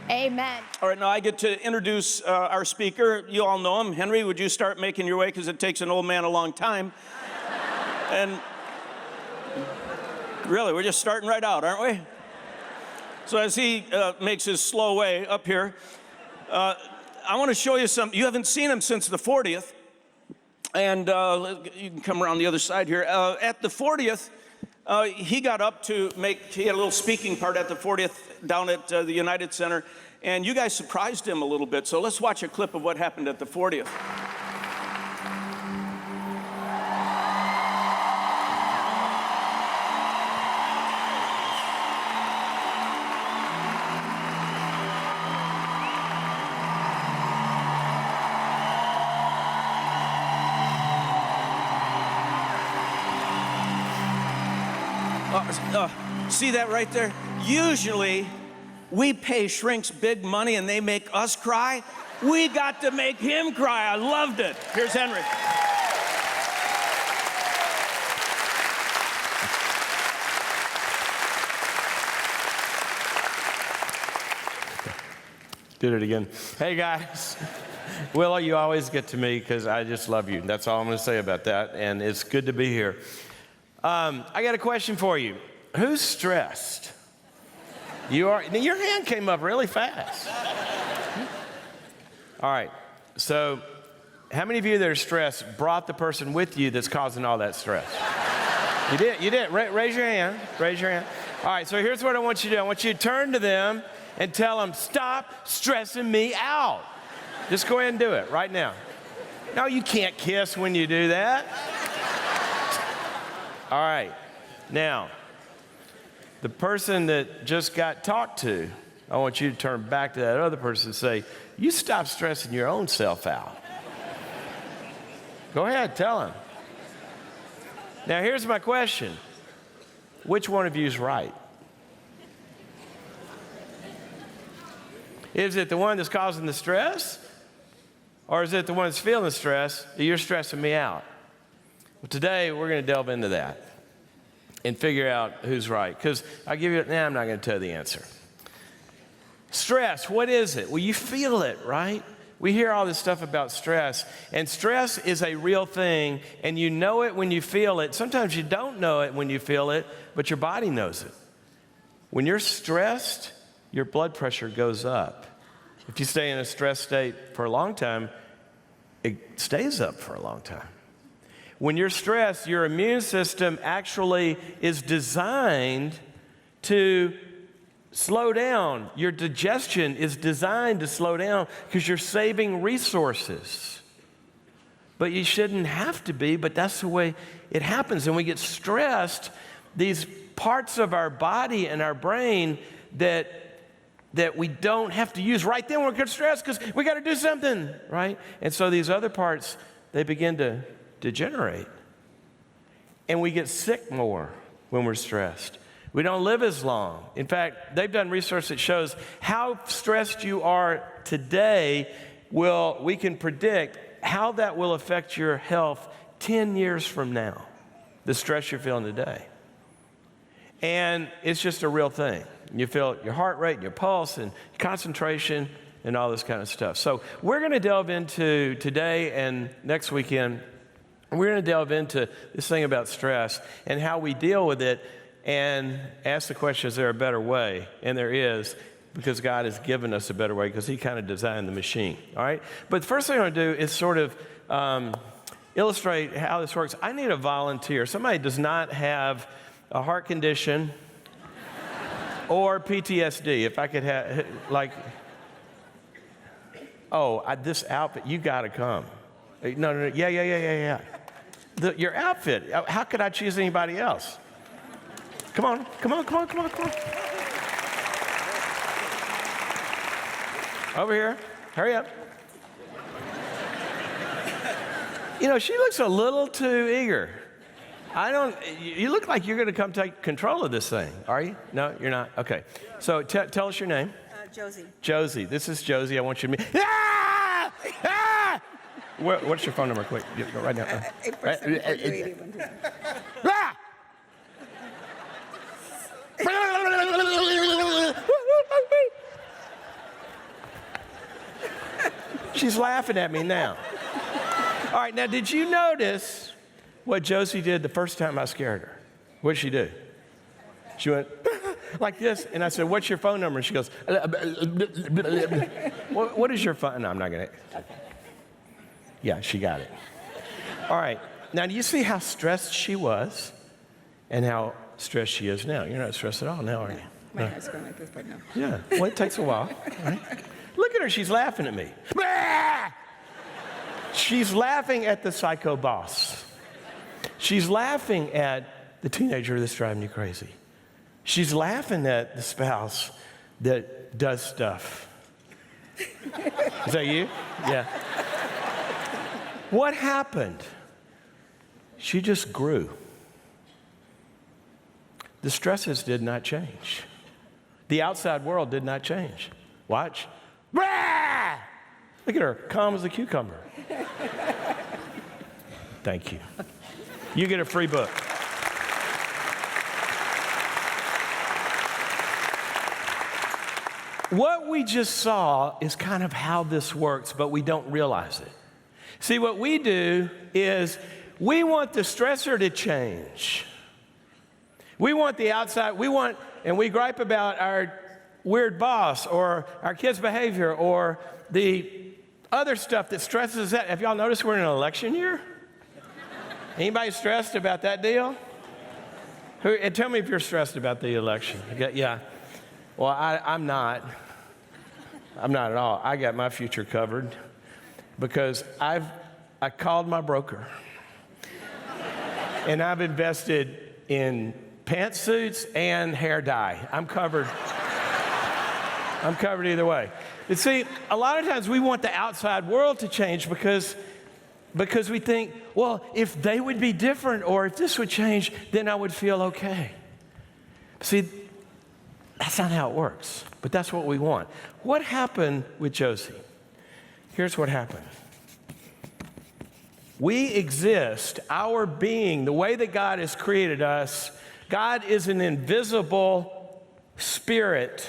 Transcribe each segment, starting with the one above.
Amen. All right, now I get to introduce our speaker. You all know him. Henry, would you start making your way, because it takes an old man a long time. And really, we're just starting right out, aren't we? So as he makes his slow way up here, I want to show you some. You haven't seen him since the 40th. And you can come around the other side here. At the 40th, he got up to he had a little speaking part at the 40th down at the United Center, and you guys surprised him a little bit. So let's watch a clip of what happened at the 40th. See that right there? Usually, we pay shrinks big money and they make us cry. We got to make him cry. I loved it. Here's Henry. Did it again. Hey, guys. Willow, you always get to me because I just love you. That's all I'm going to say about that, and it's good to be here. I got a question for you. Who's stressed? You are. Your hand came up really fast. All right. So, how many of you that are stressed brought the person with you that's causing all that stress? You did. You did. Raise your hand. Raise your hand. All right. So here's what I want you to do. I want you to turn to them and tell them, "Stop stressing me out." Just go ahead and do it right now. No, you can't kiss when you do that. All right. Now, the person that just got talked to, I want you to turn back to that other person and say, "You stop stressing your own self out." Go ahead, tell him. Now, here's my question. Which one of you is right? Is it the one that's causing the stress? Or is it the one that's feeling the stress that you're stressing me out? Well, today, we're going to delve into that and figure out who's right. Because I'm not going to tell you the answer. Stress, what is it? Well, you feel it, right? We hear all this stuff about stress. And stress is a real thing, and you know it when you feel it. Sometimes you don't know it when you feel it, but your body knows it. When you're stressed, your blood pressure goes up. If you stay in a stress state for a long time, it stays up for a long time. When you're stressed, your immune system actually is designed to slow down. Your digestion is designed to slow down because you're saving resources. But you shouldn't have to be, but that's the way it happens. And we get stressed, these parts of our body and our brain that we don't have to use right then when we get stressed because we got to do something, right? And so these other parts, they begin to degenerate. And we get sick more when we're stressed. We don't live as long. In fact, they've done research that shows how stressed you are today, we can predict how that will affect your health 10 years from now, the stress you're feeling today. And it's just a real thing. You feel your heart rate, your pulse, and concentration, and all this kind of stuff. So we're going to delve into today and next weekend. We're going to delve into this thing about stress and how we deal with it and ask the question, is there a better way? And there is, because God has given us a better way because he kind of designed the machine, all right? But the first thing I want to do is sort of illustrate how this works. I need a volunteer. Somebody does not have a heart condition or PTSD. If I could have, this outfit, you got to come. No, yeah. Your outfit, how could I choose anybody else? Come on. Over here, hurry up. She looks a little too eager. You look like you're going to come take control of this thing. Are you? No, you're not? Okay. So tell us your name. Josie. Josie. This is Josie. I want you to meet. Ah! Ah! What's your phone number? Quick. Go right now. 847-428-8129. Ah! She's laughing at me now. All right, now did you notice what Josie did the first time I scared her? What did she do? She went like this, and I said, what's your phone number? And she goes, what is your phone? No, I'm not going to. Okay. Yeah, she got it. All right, now do you see how stressed she was and how stressed she is now? You're not stressed at all now, are you? My hair's going like this, but no. Yeah, well, it takes a while. Right? Look at her, she's laughing at me. She's laughing at the psycho boss. She's laughing at the teenager that's driving you crazy. She's laughing at the spouse that does stuff. Is that you? Yeah. What happened? She just grew. The stresses did not change. The outside world did not change. Watch. Look at her, calm as a cucumber. Thank you. You get a free book. What we just saw is kind of how this works, but we don't realize it. See, what we do is we want the stressor to change. We want the outside, and we gripe about our weird boss or our kids' behavior or the other stuff that stresses us out. Have y'all noticed we're in an election year? Anybody stressed about that deal? And tell me if you're stressed about the election. Yeah. Well, I'm not. I'm not at all. I got my future covered because I called my broker. And I've invested in pantsuits and hair dye. I'm covered. I'm covered either way. You see, a lot of times we want the outside world to change because we think, well, if they would be different or if this would change, then I would feel okay. See, that's not how it works, but that's what we want. What happened with Josie? Here's what happened. We exist, our being, the way that God has created us. God is an invisible spirit,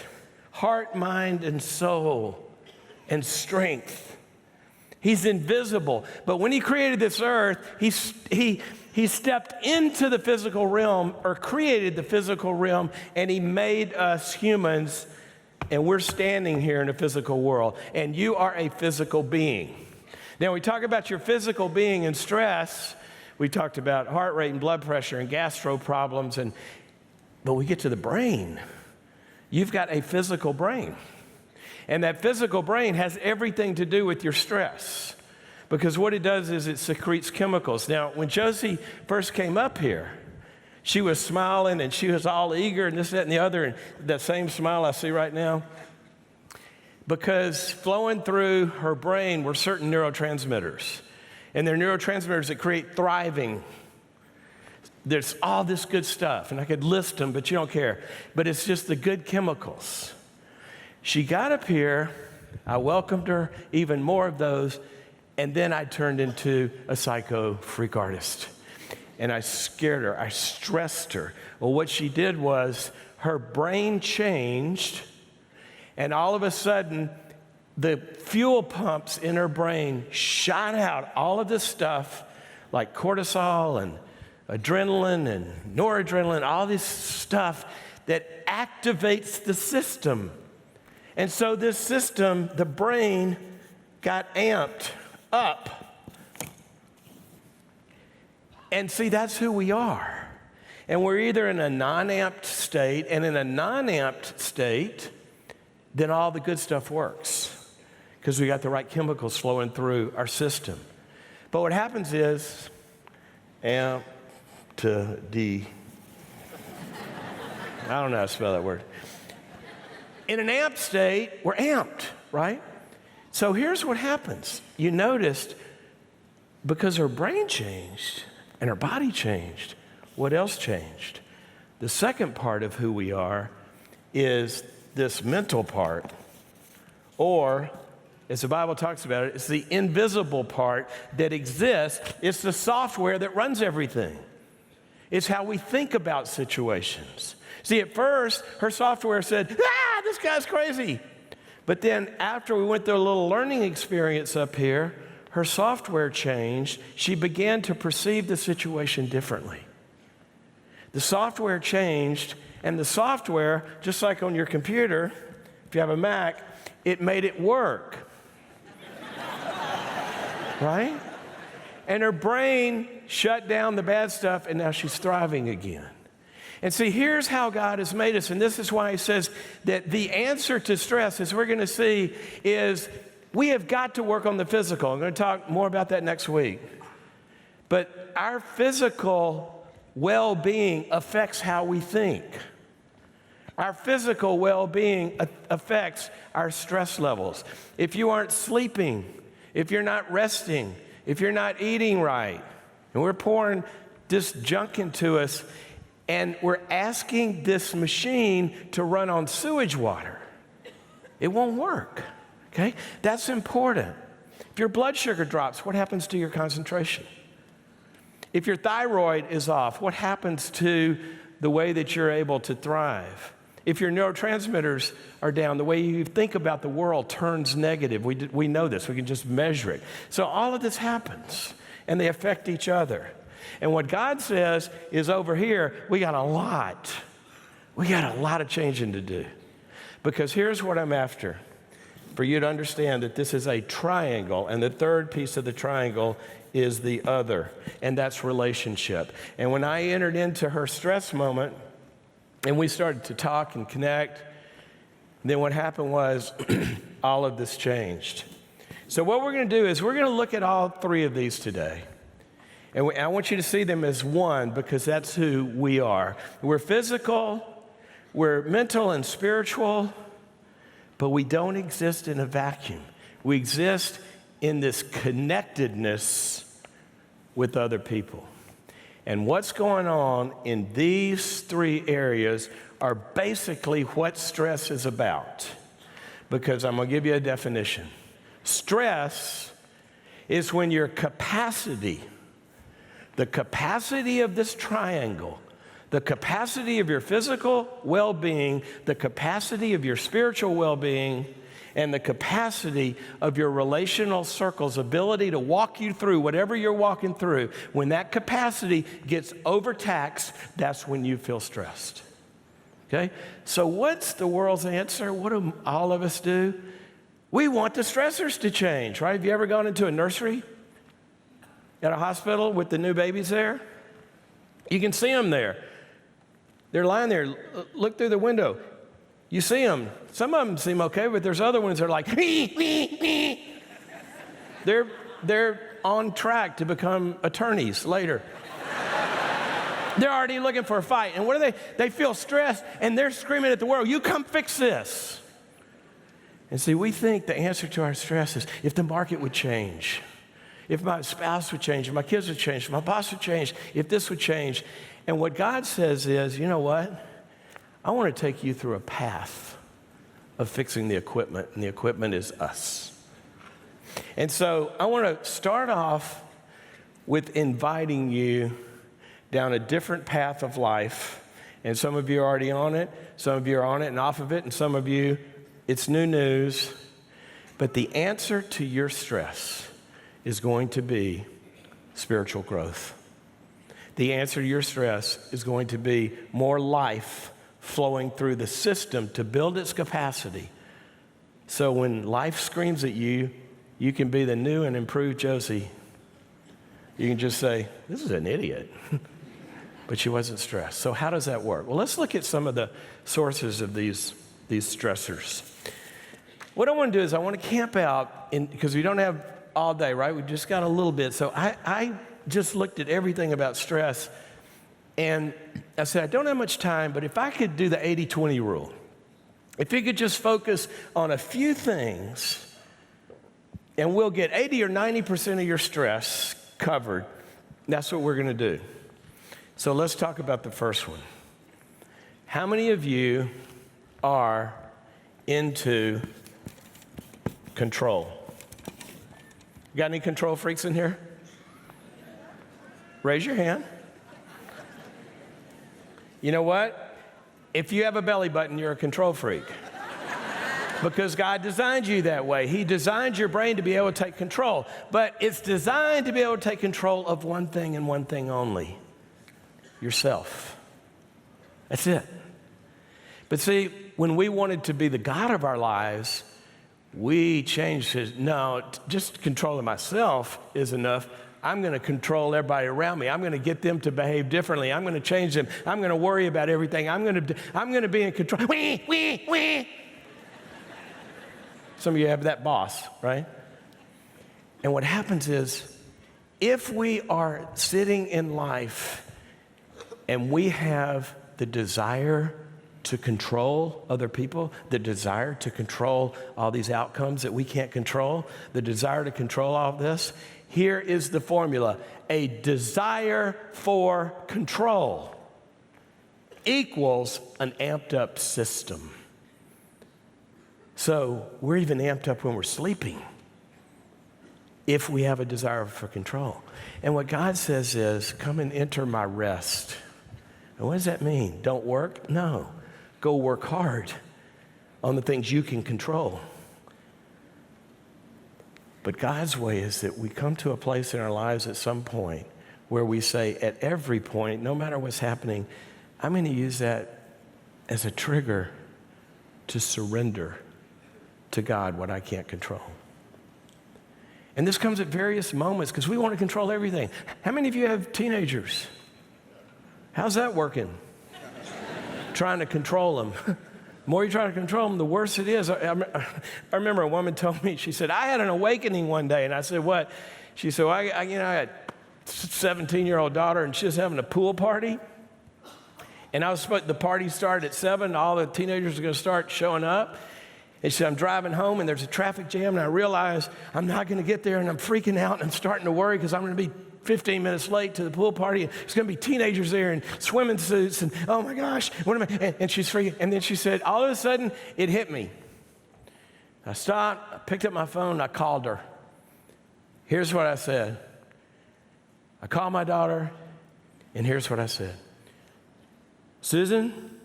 heart, mind, and soul, and strength. He's invisible. But when he created this earth, he stepped into the physical realm, or created the physical realm, and he made us humans, and we're standing here in a physical world, and you are a physical being. Now, we talk about your physical being and stress. We talked about heart rate and blood pressure and gastro problems, but we get to the brain. You've got a physical brain. And that physical brain has everything to do with your stress, because what it does is it secretes chemicals. Now, when Josie first came up here, she was smiling and she was all eager and this, that, and the other, and that same smile I see right now, because flowing through her brain were certain neurotransmitters. And they're neurotransmitters that create thriving. There's all this good stuff, and I could list them, but you don't care. But it's just the good chemicals. She got up here, I welcomed her, even more of those, and then I turned into a psycho freak artist. And I scared her, I stressed her. Well, what she did was her brain changed, and all of a sudden, the fuel pumps in her brain shot out all of this stuff like cortisol and adrenaline and noradrenaline, all this stuff that activates the system. And so this system, the brain, got amped up. And see, that's who we are. And we're either in a non-amped state, and in a non-amped state, then all the good stuff works because we got the right chemicals flowing through our system. But what happens is amp to D. I don't know how to spell that word. In an amped state, we're amped, right? So here's what happens. You noticed because her brain changed and her body changed, what else changed? The second part of who we are is this mental part, or as the Bible talks about it, it's the invisible part that exists. It's the software that runs everything. It's how we think about situations. See, at first, her software said, this guy's crazy. But then after we went through a little learning experience up here, her software changed. She began to perceive the situation differently. The software changed, and the software, just like on your computer, if you have a Mac, it made it work. Right? And her brain shut down the bad stuff, and now she's thriving again. And see, here's how God has made us, and this is why he says that the answer to stress, as we're going to see, is we have got to work on the physical. I'm going to talk more about that next week. But our physical well-being affects how we think. Our physical well-being affects our stress levels. If you aren't sleeping, if you're not resting, if you're not eating right, and we're pouring this junk into us, and we're asking this machine to run on sewage water, it won't work, okay? That's important. If your blood sugar drops, what happens to your concentration? If your thyroid is off, what happens to the way that you're able to thrive? If your neurotransmitters are down, the way you think about the world turns negative. We know this. We can just measure it. So all of this happens, and they affect each other. And what God says is over here, we got a lot of changing to do. Because here's what I'm after, for you to understand that this is a triangle, and the third piece of the triangle is the other, and that's relationship. And when I entered into her stress moment, and we started to talk and connect, then what happened was all of this changed. So what we're going to do is we're going to look at all three of these today. And I want you to see them as one, because that's who we are. We're physical, we're mental and spiritual, but we don't exist in a vacuum. We exist in this connectedness with other people. And what's going on in these three areas are basically what stress is about. Because I'm going to give you a definition. Stress is when your capacity, the capacity of this triangle, the capacity of your physical well-being, the capacity of your spiritual well-being, and the capacity of your relational circle's ability to walk you through whatever you're walking through, when that capacity gets overtaxed, that's when you feel stressed. Okay? So what's the world's answer? What do all of us do? We want the stressors to change, right? Have you ever gone into a nursery at a hospital with the new babies there? You can see them there. They're lying there. Look through the window. You see them. Some of them seem okay, but there's other ones that are like, They're on track to become attorneys later. They're already looking for a fight. And what do they? They feel stressed, and they're screaming at the world, you come fix this. And see, we think the answer to our stress is if the market would change, if my spouse would change, if my kids would change, if my boss would change, if this would change. And what God says is, you know what? I want to take you through a path of fixing the equipment, and the equipment is us. And so I want to start off with inviting you down a different path of life. And some of you are already on it, some of you are on it and off of it, and some of you, it's new news. But the answer to your stress is going to be spiritual growth. The answer to your stress is going to be more life flowing through the system to build its capacity. So when life screams at you, you can be the new and improved Josie. You can just say, this is an idiot. But she wasn't stressed. So how does that work? Well, let's look at some of the sources of these stressors. What I want to do is I want to camp out, because we don't have all day, right? We just got a little bit. So I just looked at everything about stress, and I said, I don't have much time, but if I could do the 80-20 rule, if you could just focus on a few things, and we'll get 80 or 90% of your stress covered, that's what we're going to do. So let's talk about the first one. How many of you are into control? Got any control freaks in here? Raise your hand. You know what? If you have a belly button, you're a control freak. Because God designed you that way. He designed your brain to be able to take control. But it's designed to be able to take control of one thing and one thing only: yourself. That's it. But see, when we wanted to be the God of our lives, we changed it. No, just controlling myself is enough. I'm going to control everybody around me. I'm going to get them to behave differently. I'm going to change them. I'm going to worry about everything. I'm going to be in control. Some of you have that boss, right? And what happens is, if we are sitting in life and we have the desire to control other people, the desire to control all these outcomes that we can't control, the desire to control all this, here is the formula: a desire for control equals an amped up system. So we're even amped up when we're sleeping if we have a desire for control. And what God says is, come and enter my rest. And what does that mean? Don't work? No. Go work hard on the things you can control. But God's way is that we come to a place in our lives at some point where we say, at every point, no matter what's happening, I'm going to use that as a trigger to surrender to God what I can't control. And this comes at various moments because we want to control everything. How many of you have teenagers? How's that working? Trying to control them. The more you try to control them, the worse it is. I remember a woman told me, she said, I had an awakening one day. And I said, what? She said, well, I had a 17-year-old daughter, and she was having a pool party. And the party started at 7. All the teenagers are going to start showing up. And she said, I'm driving home, and there's a traffic jam, and I realize I'm not going to get there, and I'm freaking out, and I'm starting to worry because I'm going to be 15 minutes late to the pool party, and there's going to be teenagers there in swimming suits, and oh my gosh, what am I? And she's freaking. And then she said, all of a sudden, it hit me. I stopped, I picked up my phone, I called her. Here's what I said. I called my daughter, and here's what I said. Susan,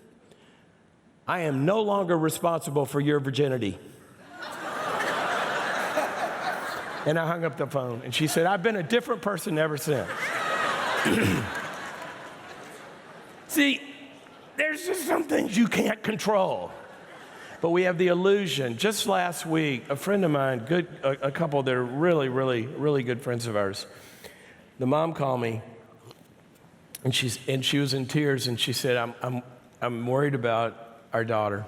I am no longer responsible for your virginity. And I hung up the phone. And she said, I've been a different person ever since. See, there's just some things you can't control. But we have the illusion. Just last week, a friend of mine, a couple that are really, really, really good friends of ours, the mom called me, and she was in tears, and she said, I'm worried about our daughter.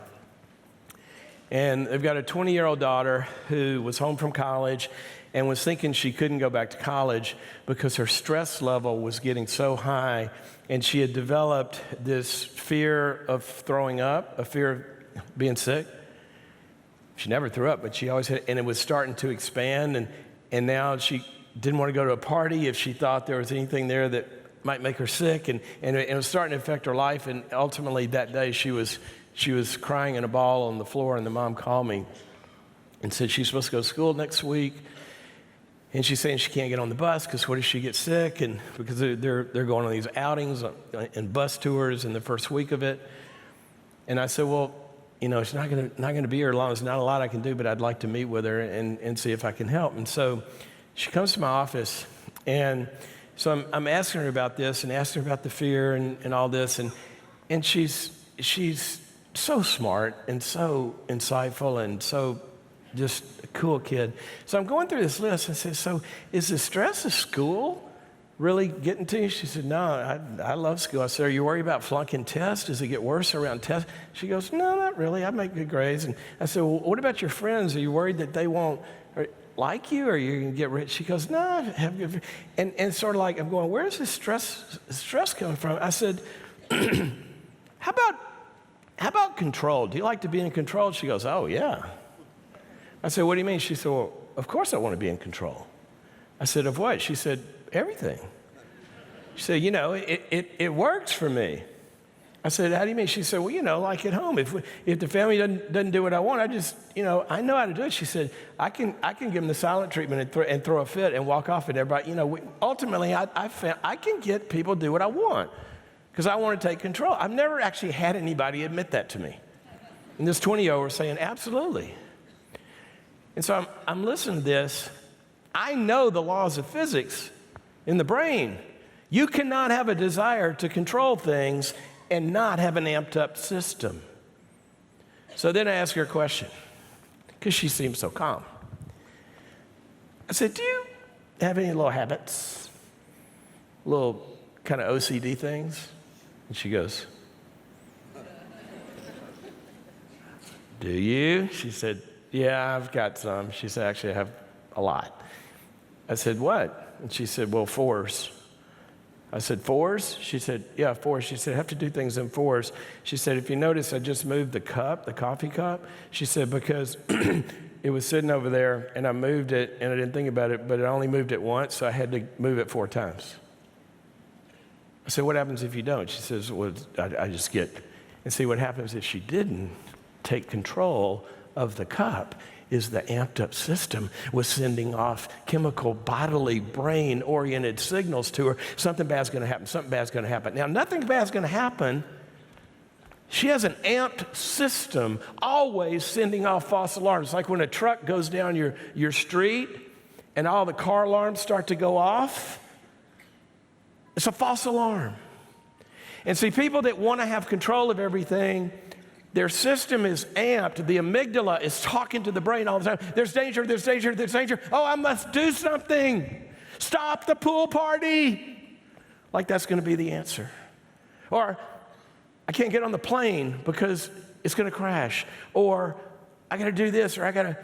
And they've got a 20-year-old daughter who was home from college and was thinking she couldn't go back to college because her stress level was getting so high, and she had developed this fear of throwing up, a fear of being sick. She never threw up, but she always had, and it was starting to expand, and now she didn't want to go to a party if she thought there was anything there that might make her sick, and it was starting to affect her life, and ultimately that day she was crying in a ball on the floor, and the mom called me and said she's supposed to go to school next week. And she's saying she can't get on the bus because what if she gets sick? And because they're going on these outings and bus tours in the first week of it. And I said, well, you know, it's not going to be here long. There's not a lot I can do, but I'd like to meet with her and see if I can help. And so she comes to my office, and so I'm asking her about this and asking her about the fear and all this. And she's so smart and so insightful and so just a cool kid. So I'm going through this list and I said, so is the stress of school really getting to you? She said, no, I love school. I said, are you worried about flunking tests? Does it get worse around tests? She goes, no, not really. I make good grades. And I said, well, what about your friends? Are you worried that they won't like you, or are you going to get rich? She goes, no, I have good. And sort of like, I'm going, where's this stress coming from? I said, how about control? Do you like to be in control? She goes, oh, yeah. I said, what do you mean? She said, well, of course I want to be in control. I said, of what? She said, everything. She said, you know, it works for me. I said, how do you mean? She said, well, you know, like at home, if the family doesn't do what I want, I just, you know, I know how to do it. She said, I can give them the silent treatment and throw a fit and walk off at everybody. You know, ultimately, I found I can get people to do what I want because I want to take control. I've never actually had anybody admit that to me. And this 20-year-old was saying, absolutely. And so I'm listening to this. I know the laws of physics in the brain. You cannot have a desire to control things and not have an amped up system. So then I asked her a question, because she seemed so calm. I said, do you have any little habits, little kind of OCD things? And she goes, do you? She said, yeah, I've got some. She said, actually, I have a lot. I said, what? And she said, well, fours. I said, fours? She said, yeah, fours. She said, I have to do things in fours. She said, if you notice, I just moved the cup, the coffee cup. She said, because it was sitting over there, and I moved it, and I didn't think about it, but I only moved it once, so I had to move it 4 times. I said, what happens if you don't? She says, well, I just get, and see what happens if she didn't take control of the cup is the amped up system was sending off chemical, bodily, brain-oriented signals to her. Something bad's gonna happen, something bad's gonna happen. Now, nothing bad's gonna happen. She has an amped system always sending off false alarms. Like when a truck goes down your street and all the car alarms start to go off. It's a false alarm. And see, people that wanna have control of everything, their system is amped. The amygdala is talking to the brain all the time. There's danger, there's danger, there's danger. Oh, I must do something. Stop the pool party. Like that's going to be the answer. Or I can't get on the plane because it's going to crash. Or I got to do this, or I got to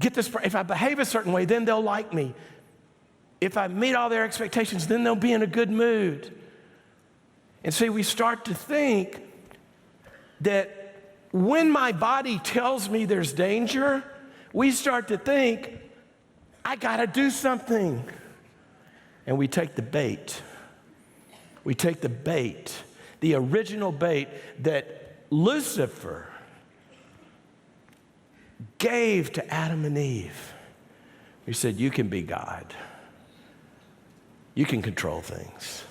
get this. If I behave a certain way, then they'll like me. If I meet all their expectations, then they'll be in a good mood. And see, we start to think that when my body tells me there's danger, we start to think, I gotta do something. And we take the bait. We take the bait, the original bait that Lucifer gave to Adam and Eve. He said, you can be God. You can control things.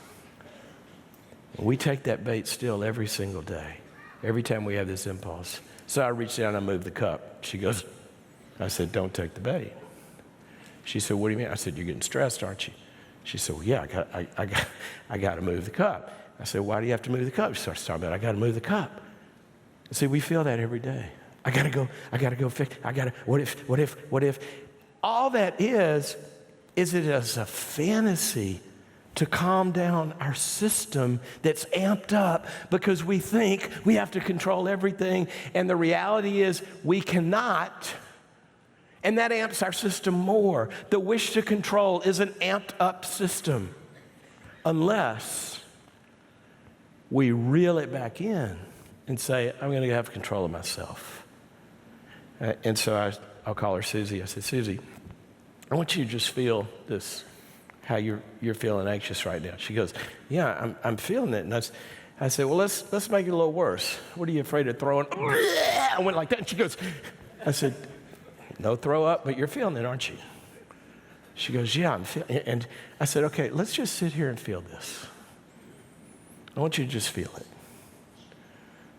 And we take that bait still every single day. Every time we have this impulse. So I reached down and I moved the cup. She goes, I said, don't take the bait. She said, what do you mean? I said, you're getting stressed, aren't you? She said, well, yeah, I got to move the cup. I said, why do you have to move the cup? She starts talking about, I got to move the cup. See, we feel that every day. I got to go fix, what if? All that is it is a fantasy to calm down our system that's amped up because we think we have to control everything, and the reality is we cannot, and that amps our system more. The wish to control is an amped up system unless we reel it back in and say, I'm going to have control of myself. And so I'll call her Susie. I said, Susie, I want you to just feel this, how you're feeling anxious right now. She goes, yeah, I'm feeling it. And I said, well, let's make it a little worse. What are you afraid of throwing? I went like that, and she goes, I said, no throw up, but you're feeling it, aren't you? She goes, yeah, I'm feeling it. And I said, okay, let's just sit here and feel this. I want you to just feel it.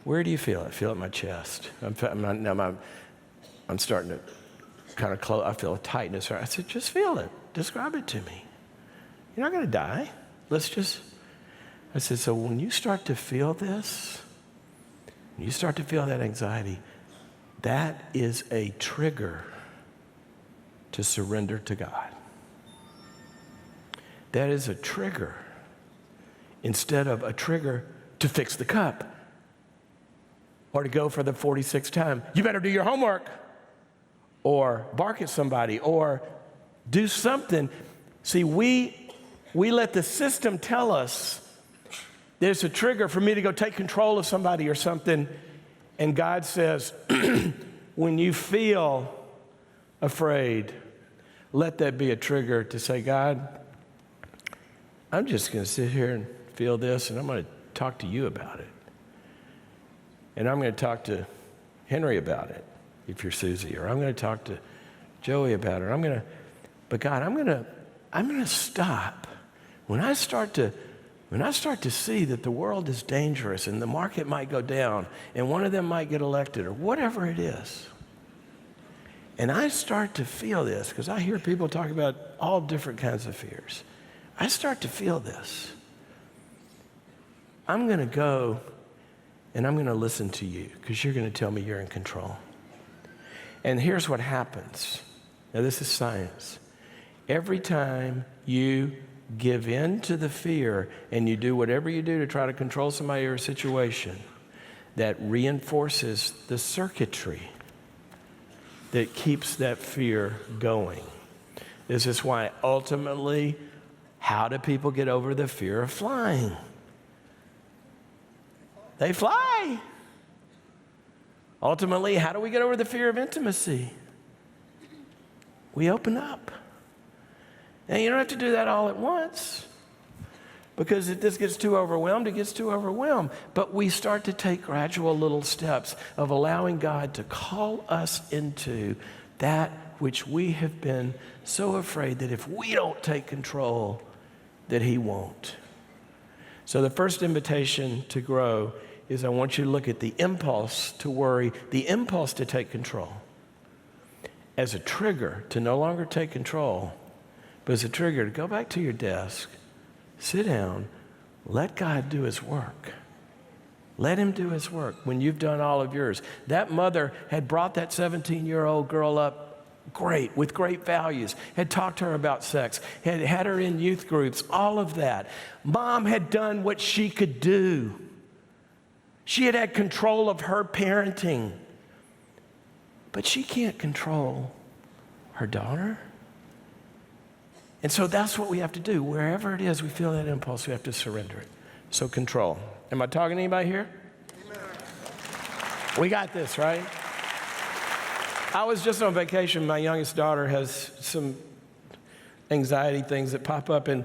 Where do you feel it? I feel it in my chest. I'm starting to kind of close. I feel a tightness. I said, just feel it. Describe it to me. You're not going to die. I said, so when you start to feel this, when you start to feel that anxiety, that is a trigger to surrender to God. That is a trigger instead of a trigger to fix the cup or to go for the 46th time. You better do your homework or bark at somebody or do something. See, we let the system tell us there's a trigger for me to go take control of somebody or something, and God says, when you feel afraid, let that be a trigger to say, God, I'm just going to sit here and feel this, and I'm going to talk to you about it. And I'm going to talk to Henry about it, if you're Susie, or I'm going to talk to Joey about it. But God, I'm going to stop. When I start to when I start to see that the world is dangerous and the market might go down and one of them might get elected or whatever it is, and I start to feel this, because I hear people talk about all different kinds of fears. I start to feel this. I'm going to go and I'm going to listen to you, because you're going to tell me you're in control. And here's what happens. Now, this is science. Every time you give in to the fear and you do whatever you do to try to control somebody or a situation, that reinforces the circuitry that keeps that fear going. This is why ultimately, how do people get over the fear of flying? They fly. Ultimately, how do we get over the fear of intimacy? We open up. Now, you don't have to do that all at once, because if this gets too overwhelmed, it gets too overwhelmed. But we start to take gradual little steps of allowing God to call us into that which we have been so afraid that if we don't take control, that He won't. So the first invitation to grow is I want you to look at the impulse to worry, the impulse to take control, as a trigger to no longer take control, but as a trigger to go back to your desk, sit down, let God do His work. Let Him do His work when you've done all of yours. That mother had brought that 17-year-old girl up great, with great values, had talked to her about sex, had had her in youth groups, all of that. Mom had done what she could do. She had had control of her parenting. But she can't control her daughter. And so that's what we have to do. Wherever it is we feel that impulse, we have to surrender it. So control. Am I talking to anybody here? Amen. We got this, right? I was just on vacation. My youngest daughter has some anxiety things that pop up, and